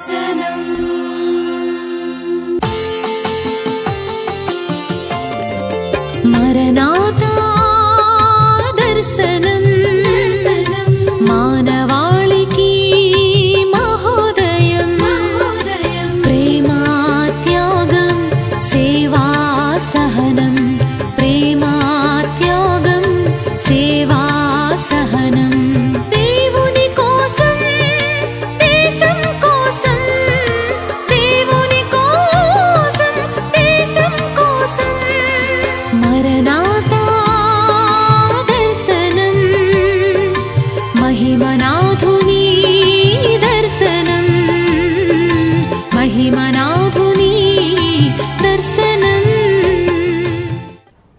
दर्शनम् मरनाता दर्शनम् मानवाळिकी महोदयम् प्रेमा त्यागं सेवा सहनम् प्रेमा त्यागं सेवा सहनम् దేవుని కోసం దేశం కోసం దేవుని కోసం దేశం కోసం మరణాతా దర్శనం మహిమనాథుని దర్శనం మహిమనాథుని దర్శనం.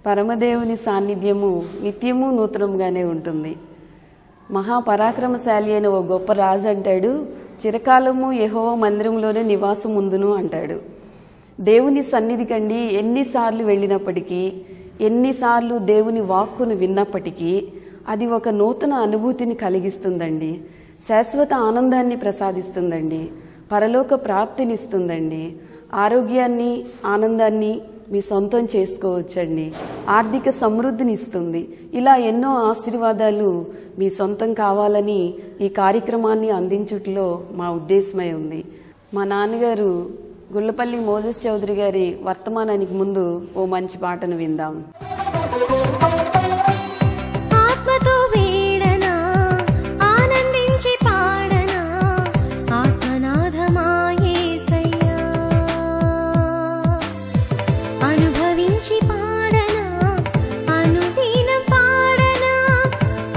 పరమదేవుని సాన్నిధ్యము నిత్యము నూతనంగానే ఉంటుంది. మహాపరాక్రమశాలి అయిన ఓ గొప్ప రాజు అంటాడు, చిరకాలము యెహోవా మందిరంలోనే నివాసం ఉందును అంటాడు. దేవుని సన్నిధికండి ఎన్నిసార్లు వెళ్ళినప్పటికీ, ఎన్నిసార్లు దేవుని వాక్కును విన్నప్పటికీ అది ఒక నూతన అనుభూతిని కలిగిస్తుందండి. శాశ్వత ఆనందాన్ని ప్రసాదిస్తుందండి. పరలోక ప్రాప్తినిస్తుందండి. ఆరోగ్యాన్ని, ఆనందాన్ని మీ సొంతం చేసుకోవచ్చండి. ఆర్థిక సమృద్ధిని ఇస్తుంది. ఇలా ఎన్నో ఆశీర్వాదాలు మీ సొంతం కావాలని ఈ కార్యక్రమాన్ని అందించుటలో మా ఉద్దేశమై ఉంది. మా నాన్నగారు గుళ్ళపల్లి మోజెస్ చౌదరి గారి వర్తమానానికి ముందు ఓ మంచి పాటను విందాం. ఆత్మతో వేడనా ఆనందించి పాడనా ఆత్మనాథమా యేసయ్యా అనుభవించి పాడనా అనుదినం పాడనా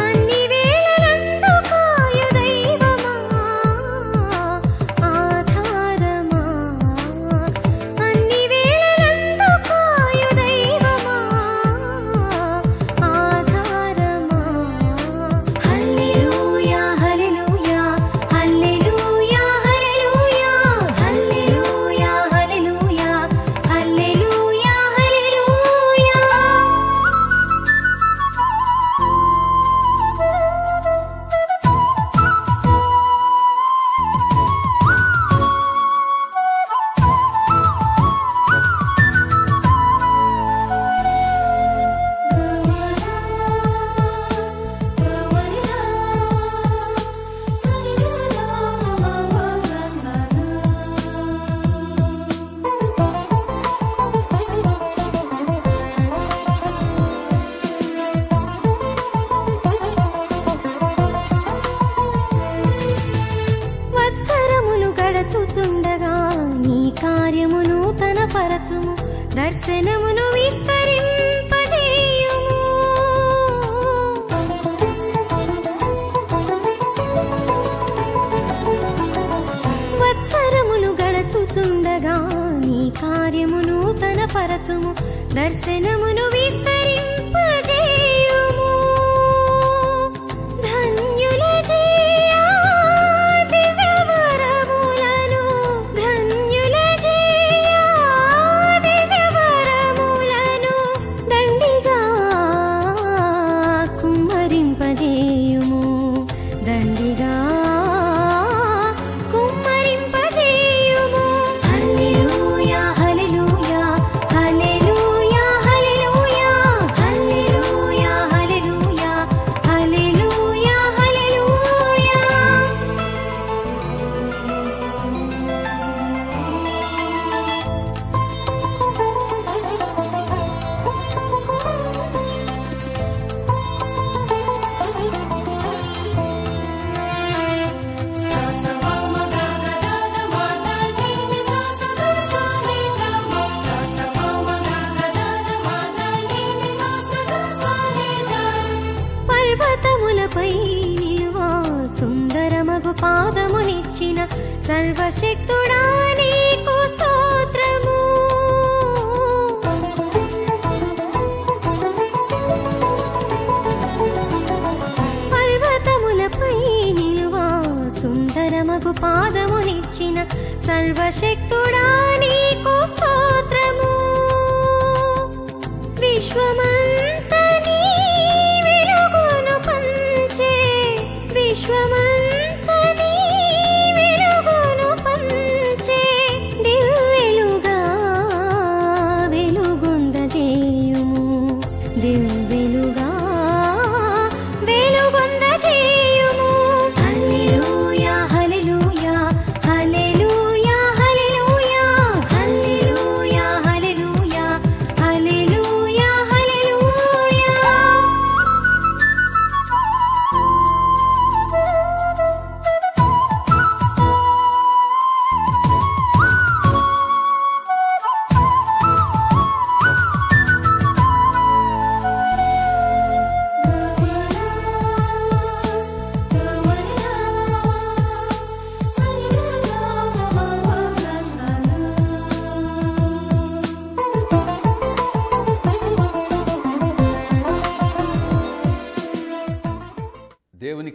అన్ని వేళలందుకోయ దైవమా ఆధారమా అన్ని వేళలందుకోయ దైవమా ఆధారమా. హల్లెలూయా హల్లెలూయా హల్లెలూయా హల్లెలూయా హల్లెలూయా హల్లెలూయా హల్లెలూయా హల్లెలూయా. వత్సరములు గడచుచుండగా నీ కార్యమును తన పరచుము దర్శనమును విస్తరింపజేయుము. వత్సరములు గడచుచుండగా నీ కార్యమును తన పరచుము దర్శనమును విస్తరింపజేయుము. ధన్యుల జేయా దివ్యవరములను ధన్యుల జేయా దివ్యవరములను దండిగా కుమ్మరింపజేయుము దండిగా కుమ్మరింపజేయుము. హల్లెలూయా హల్లెలూయా హల్లెలూయా హల్లెలూయా హల్లెలూయా హల్లెలూయా హల్లెలూయా హల్లెలూయా. పర్వతములపై నిలువా సుందరమగు పాదమునిచ్చిన సర్వశక్తుడా నీకు స్తోత్రము. పర్వతములపై నిలువా సుందరమగు పాదమునిచ్చిన సర్వశక్తుడా నీకు స్తోత్రము. విశ్వమంత నీ వెలుగును పంచే విశ్వమంత నీ వెలుగును పంచే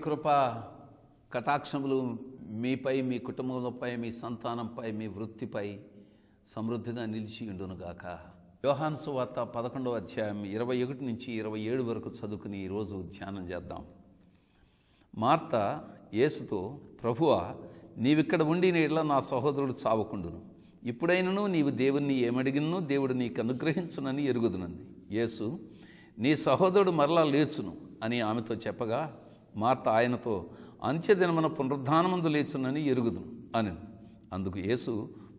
కృప కటాక్షములు మీపై, మీ కుటుంబంపై, మీ సంతానంపై, మీ వృత్తిపై సమృద్ధిగా నిలిచి ఉండునుగాక. యోహాను సువార్త 11వ అధ్యాయం 21 నుంచి 27 వరకు చదువుకుని ఈరోజు ధ్యానం చేద్దాం. మార్త యేసుతో, ప్రభువా, నీవిక్కడ ఉండి నీళ్ళ నా సహోదరుడు చావకుండును. ఇప్పుడైనను నీవు దేవుణ్ణి ఏమడిగినను దేవుడు నీకు అనుగ్రహించునని ఎరుగుదునంది. యేసు, నీ సహోదరుడు మరలా లేచును అని ఆమెతో చెప్పగా, మార్త ఆయనతో, అంత్యదినమున పునరుద్ధానమందు లేచునని ఎరుగుదును అని. అందుకు యేసు,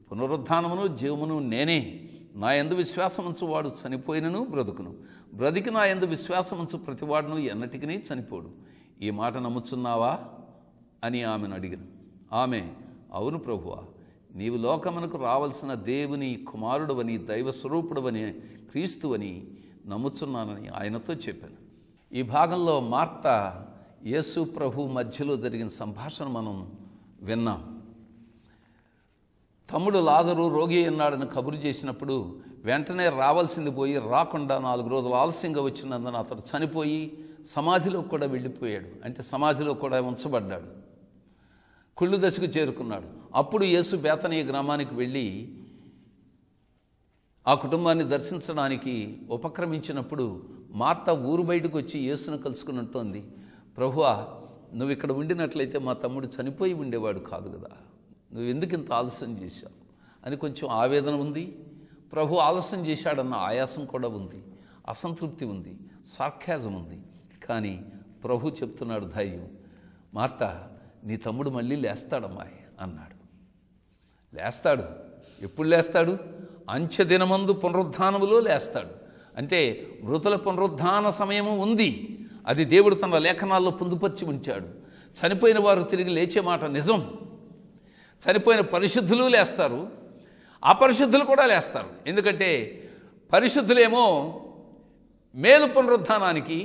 పునరుద్ధానమును జీవమును నేనే. నా యందు విశ్వాసముంచు వాడు చనిపోయినను బ్రతుకును, బ్రతికి నా యందు విశ్వాసముంచు ప్రతివాడును ఎన్నటికీ చనిపోడు. ఈ మాట నమ్ముచున్నావా అని ఆమెను అడిగిన. ఆమె, అవును ప్రభువా, నీవు లోకమునకు రావలసిన దేవుని కుమారుడవని, దైవస్వరూపుడవని, క్రీస్తువని నమ్ముచున్నానని ఆయనతో చెప్పాను. ఈ భాగంలో మార్త యేసు ప్రభు మధ్యలో జరిగిన సంభాషణ మనం విన్నాం. తమ్ముడు లాజరు రోగి అన్నాడని కబురు చేసినప్పుడు వెంటనే రావాల్సింది పోయి రాకుండా 4 రోజులు ఆలస్యంగా వచ్చినందున అతడు చనిపోయి సమాధిలో కూడా వెళ్ళిపోయాడు. అంటే సమాధిలో కూడా ఉంచబడ్డాడు. కుళ్ళు దశకు చేరుకున్నాడు. అప్పుడు యేసు బేతనీయ గ్రామానికి వెళ్ళి ఆ కుటుంబాన్ని దర్శించడానికి ఉపక్రమించినప్పుడు మార్త ఊరు బయటకు వచ్చి యేసును కలుసుకుని ఉంటుంది. ప్రభువా, నువ్వు ఇక్కడ ఉండినట్లయితే మా తమ్ముడు చనిపోయి ఉండేవాడు కాదు కదా, నువ్వు ఎందుకు ఇంత ఆలస్యం చేశావు అని కొంచెం ఆవేదన ఉంది. ప్రభు ఆలస్యం చేశాడన్న ఆయాసం కూడా ఉంది, అసంతృప్తి ఉంది, సార్కాజం ఉంది. కానీ ప్రభు చెప్తున్నాడు ధైర్యం, మార్త, నీ తమ్ముడు మళ్ళీ లేస్తాడమ్మాయి అన్నాడు. లేస్తాడు. ఎప్పుడు లేస్తాడు? అంత్యదినమందు పునరుద్ధానములో లేస్తాడు. అంటే మృతుల పునరుద్ధాన సమయము ఉంది. అది దేవుడు తన లేఖనాల్లో పొందుపరిచి ఉంచాడు. చనిపోయిన వారు తిరిగి లేచే మాట నిజం. చనిపోయిన పరిశుద్ధులు లేస్తారు, అపరిశుద్ధులు కూడా లేస్తారు. ఎందుకంటే పరిశుద్ధులేమో మేలు పునరుద్ధానానికి,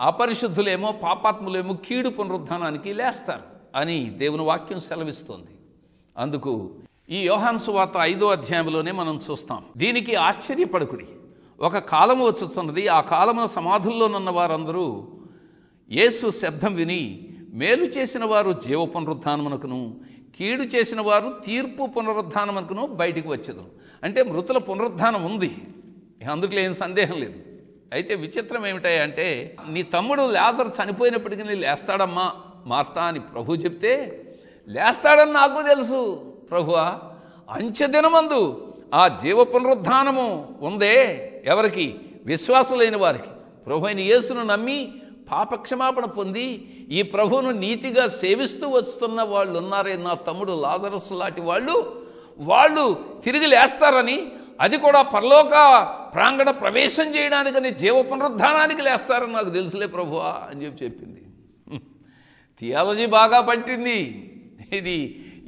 అపరిశుద్ధులేమో, పాపాత్ములేమో కీడు పునరుద్ధానానికి లేస్తారు అని దేవుని వాక్యం సెలవిస్తోంది. అందుకు ఈ యోహాను సువార్త 5వ అధ్యాయంలోనే మనం చూస్తాం. దీనికి ఆశ్చర్యపడకుడి, ఒక కాలము వచ్చుతున్నది, ఆ కాలమున సమాధుల్లోనున్న వారందరూ యేసు శబ్దం విని మేలు చేసిన వారు జీవ పునరుద్ధానమునకును, కీడు చేసిన వారు తీర్పు పునరుద్ధానమునకును బయటికి వచ్చేది. అంటే మృతుల పునరుద్ధానం ఉంది, అందుట్లో ఏం సందేహం లేదు. అయితే విచిత్రం ఏమిటాయంటే, నీ తమ్ముడు లాజరు చనిపోయినప్పటికీ నీ లేస్తాడమ్మా మార్తా అని ప్రభు చెప్తే, లేస్తాడని నాకు తెలుసు ప్రభువా, అంత్యదినమందు ఆ జీవ పునరుద్ధానము ఉందే. ఎవరికి? విశ్వాసులైన వారికి. ప్రభు అయిన యేసును నమ్మి పాపక్షమాపణ పొంది ఈ ప్రభువును నీతిగా సేవిస్తూ వస్తున్న వాళ్ళు ఉన్నారే, నా తమ్ముడు లాజరస్ లాంటి వాళ్ళు తిరిగి లేస్తారని, అది కూడా పరలోక ప్రాంగణ ప్రవేశం చేయడానికని జీవ పునరుద్ధానానికి లేస్తారని నాకు తెలుసులే ప్రభువా అని చెప్పింది. థియాలజీ బాగా పట్టింది. ఇది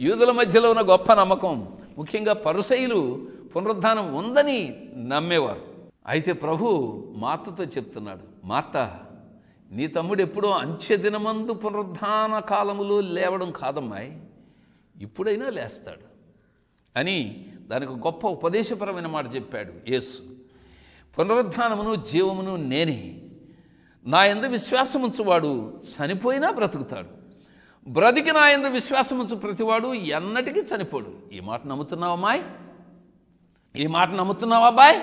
యూదుల మధ్యలో ఉన్న గొప్ప నమ్మకం. ముఖ్యంగా పరిసయ్యులు పునరుద్ధానం ఉందని నమ్మేవారు. అయితే ప్రభు మార్తతో చెప్తున్నాడు, మార్త, నీ తమ్ముడు ఎప్పుడో అంత్యదినమందు పునరుద్ధాన కాలములో లేవడం కాదమ్మాయి, ఇప్పుడైనా లేస్తాడు అని దానికి గొప్ప ఉపదేశపరమైన మాట చెప్పాడు యేసు. పునరుద్ధానమును జీవమును నేనే. నా యందు విశ్వాసముంచువాడు చనిపోయినా బ్రతుకుతాడు, బ్రతికి నా యందు విశ్వాసముంచు ప్రతివాడు ఎన్నటికీ చనిపోడు. ఈ మాట నమ్ముతున్నావా అమ్మాయి? ఈ మాట నమ్ముతున్నావా అబ్బాయి?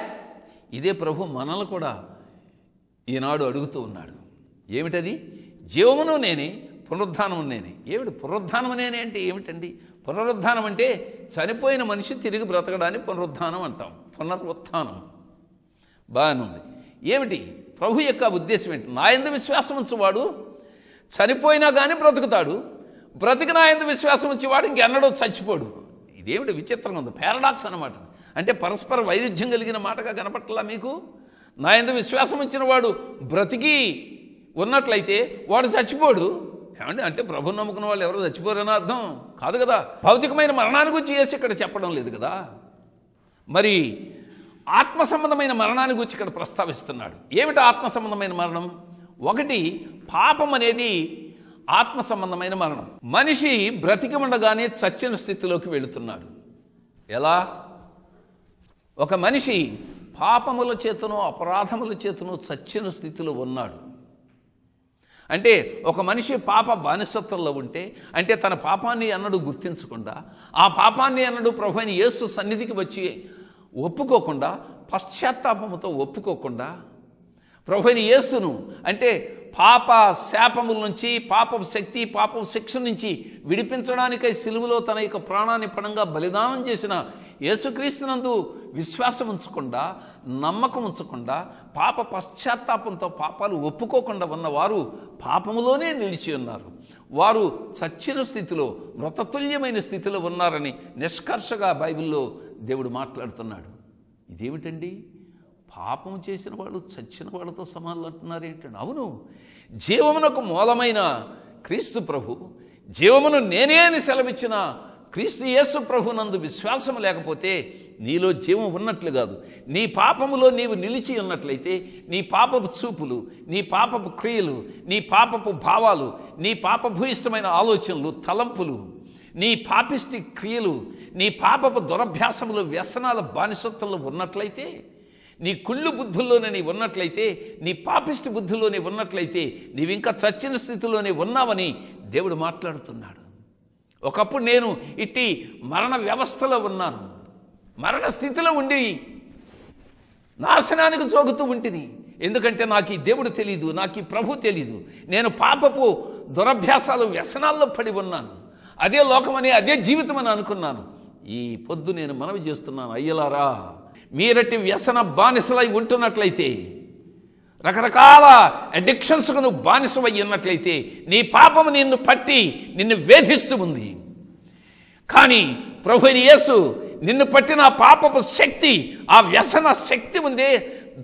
ఇదే ప్రభు మనల్ని కూడా ఈనాడు అడుగుతూ ఉన్నాడు. ఏమిటది? జీవమును నేనే, పునరుద్ధానము నేనే. ఏమిటి పునరుద్ధానము నేనే అంటే ఏమిటండి? పునరుద్ధానం అంటే చనిపోయిన మనిషి తిరిగి బ్రతకడాన్ని పునరుద్ధానం అంటాం. పునరుత్థానం బాగానుంది. ఏమిటి ప్రభు యొక్క ఉద్దేశం ఏంటి? నా యందు విశ్వాసం ఉంచువాడు చనిపోయినా కానీ బ్రతుకుతాడు, బ్రతికి నా యందు విశ్వాసం ఉంచేవాడు ఇంకెన్నడూ చచ్చిపోడు. ఇదేమిటి విచిత్రంగా ఉంది, పారాడాక్స్ అన్నమాట. అంటే పరస్పర వైరుధ్యం కలిగిన మాటగా కనపట్లా మీకు? నా యందు విశ్వాసం ఉంచిన వాడు బ్రతికి ఉన్నట్లయితే వాడు చచ్చిపోడు. ఏమంటే అంటే ప్రభు నమ్ముకున్న వాళ్ళు ఎవరు చచ్చిపోరని అర్థం కాదు కదా. భౌతికమైన మరణాన్ని గురించి చేసి ఇక్కడ చెప్పడం లేదు కదా. మరి ఆత్మ సంబంధమైన మరణాన్ని గురించి ఇక్కడ ప్రస్తావిస్తున్నాడు. ఏమిటి ఆత్మ సంబంధమైన మరణం? ఒకటి, పాపం అనేది ఆత్మ సంబంధమైన మరణం. మనిషి బ్రతికి ఉండగానే చచ్చిన స్థితిలోకి వెళుతున్నాడు. ఎలా? ఒక మనిషి పాపముల చేతనో అపరాధముల చేతనో చచ్చిన స్థితిలో ఉన్నాడు. అంటే ఒక మనిషి పాప బానిసత్వంలో ఉంటే, అంటే తన పాపాన్ని అన్నడు గుర్తించకుండా, ఆ పాపాన్ని అన్నడు ప్రభువైన యేసు సన్నిధికి వచ్చి ఒప్పుకోకుండా, పశ్చాత్తాపముతో ఒప్పుకోకుండా, ప్రభువైన యేసును అంటే పాప శాపముల నుంచి, పాపపు శక్తి, పాపపు శిక్ష నుంచి విడిపించడానికై సిలువలో తన యొక్క ప్రాణాన్ని పణంగా బలిదానం చేసిన యేసుక్రీస్తునందు విశ్వాసం ఉంచకుండా, నమ్మకం ఉంచకుండా, పాప పశ్చాత్తాపంతో పాపాలు ఒప్పుకోకుండా ఉన్నవారు పాపములోనే నిలిచి ఉన్నారు. వారు చచ్చిన స్థితిలో, మృతతుల్యమైన స్థితిలో ఉన్నారని నిష్కర్షగా బైబిల్లో దేవుడు మాట్లాడుతున్నాడు. ఇదేమిటండి, పాపం చేసిన వాళ్ళు చచ్చిన వాళ్ళతో సమానులు అంటున్నారు ఏంటండి? అవును, జీవమునకు మూలమైన క్రీస్తు ప్రభు, జీవమును నేనే అని సెలవిచ్చిన క్రీస్తు యేసు ప్రభు నందు విశ్వాసం లేకపోతే నీలో జీవం ఉన్నట్లు కాదు. నీ పాపములో నీవు నిలిచి ఉన్నట్లయితే నీ పాపపు చూపులు, నీ పాపపు క్రియలు, నీ పాపపు భావాలు, నీ పాపభూయిష్టమైన ఆలోచనలు, తలంపులు, నీ పాపిష్టి క్రియలు, నీ పాపపు దురభ్యాసములు, వ్యసనాల బానిసత్వంలో ఉన్నట్లయితే, నీ కుళ్ళు బుద్ధుల్లోనే నీ ఉన్నట్లయితే, నీ పాపిష్టి బుద్ధుల్లోనే ఉన్నట్లయితే నీవింకా చచ్చిన స్థితిలోనే ఉన్నావని దేవుడు మాట్లాడుతున్నాడు. ఒకప్పుడు నేను ఇట్టి మరణ వ్యవస్థలో ఉన్నాను, మరణ స్థితిలో ఉండి నాశనానికి జోగుతూ ఉంటిని. ఎందుకంటే నాకు ఈ దేవుడు తెలీదు, నాకు ఈ ప్రభు తెలీదు. నేను పాపపు దురభ్యాసాలు, వ్యసనాల్లో పడి ఉన్నాను. అదే లోకమని, అదే జీవితం అని అనుకున్నాను. ఈ పొద్దు నేను మనవి చేస్తున్నాను, అయ్యలారా, మీరటి వ్యసన బానిసలై ఉంటున్నట్లయితే, రకరకాల అడిక్షన్స్కు నువ్వు బానిసమై ఉన్నట్లయితే, నీ పాపము నిన్ను పట్టి నిన్ను వేధిస్తూ ఉంది. కానీ ప్రభువైన యేసు నిన్ను పట్టిన పాపపు శక్తి, ఆ వ్యసన శక్తి ఉందే,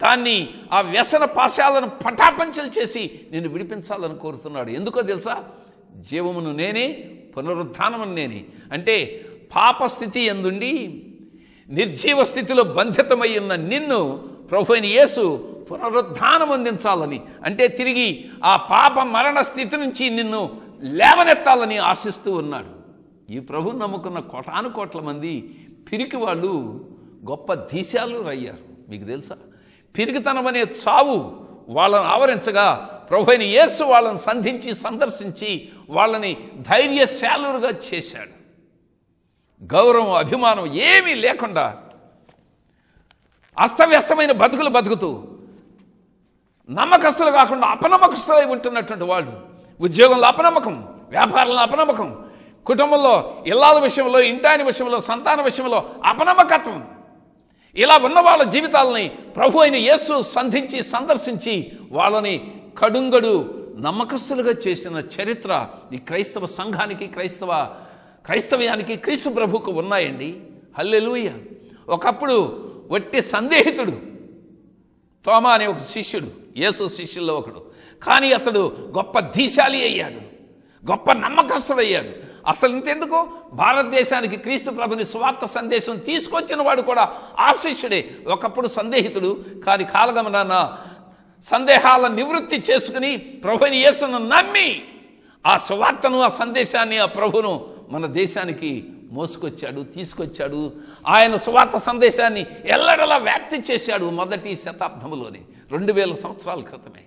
దాన్ని, ఆ వ్యసన పాశాలను పటాపంచలు చేసి నిన్ను విడిపించాలని కోరుతున్నాడు. ఎందుకో తెలుసా? జీవమును నేనే, పునరుద్ధానమును నేనే. అంటే పాపస్థితి ఎందుండి నిర్జీవ స్థితిలో బంధితమై ఉన్న నిన్ను ప్రభువైన యేసు పునరుద్ధానం అందించాలని, అంటే తిరిగి ఆ పాప మరణ స్థితి నుంచి నిన్ను లేవనెత్తాలని ఆశిస్తూ ఉన్నాడు. ఈ ప్రభు నమ్ముకున్న కోటాను కోట్ల మంది పిరికి వాళ్ళు గొప్ప దీశాలు అయ్యారు. మీకు తెలుసా? పిరికితనం అనే చావు వాళ్ళని ఆవరించగా ప్రభువైన యేసు వాళ్ళని సంధించి, సందర్శించి వాళ్ళని ధైర్యశాలురుగా చేశాడు. గౌరవం, అభిమానం ఏమీ లేకుండా అస్తవ్యస్తమైన బతుకులు బతుకుతూ నమ్మకస్తులు కాకుండా అపనమ్మకస్తులై ఉంటున్నటువంటి వాళ్ళు, ఉద్యోగంలో అపనమ్మకం, వ్యాపారంలో అపనమ్మకం, కుటుంబంలో ఇల్లాల విషయంలో, ఇంటాని విషయంలో, సంతాన విషయంలో అపనమ్మకత్వం, ఇలా ఉన్న వాళ్ళ జీవితాలని ప్రభు అయిన యేసు సంధించి, సందర్శించి వాళ్ళని కడుంగడు నమ్మకస్తులుగా చేసిన చరిత్ర ఈ క్రైస్తవ సంఘానికి, క్రైస్తవ్యానికి, క్రీస్తు ప్రభుకు ఉన్నాయండి. హల్లెలూయా. ఒకప్పుడు వట్టి సందేహితుడు తోమా అనే ఒక శిష్యుడు, యేసు శిష్యుల్లో ఒకడు. కానీ అతడు గొప్ప ధీశాలి అయ్యాడు, గొప్ప నమ్మకస్తుడయ్యాడు. అసలు ఇంతెందుకు, భారతదేశానికి క్రీస్తు ప్రభుని సువార్త సందేశం తీసుకొచ్చిన వాడు కూడా ఆ శిష్యుడే. ఒకప్పుడు సందేహితుడు, కానీ కాలగమనాన సందేహాల నివృత్తి చేసుకుని ప్రభుని యేసును నమ్మి ఆ సువార్తను, ఆ సందేశాన్ని, ఆ ప్రభును మన దేశానికి మోసుకొచ్చాడు, తీసుకొచ్చాడు. ఆయన సువార్త సందేశాన్ని ఎల్లడలా వ్యాప్తి చేశాడు మొదటి శతాబ్దంలోనే, 2000 సంవత్సరాల క్రితమే.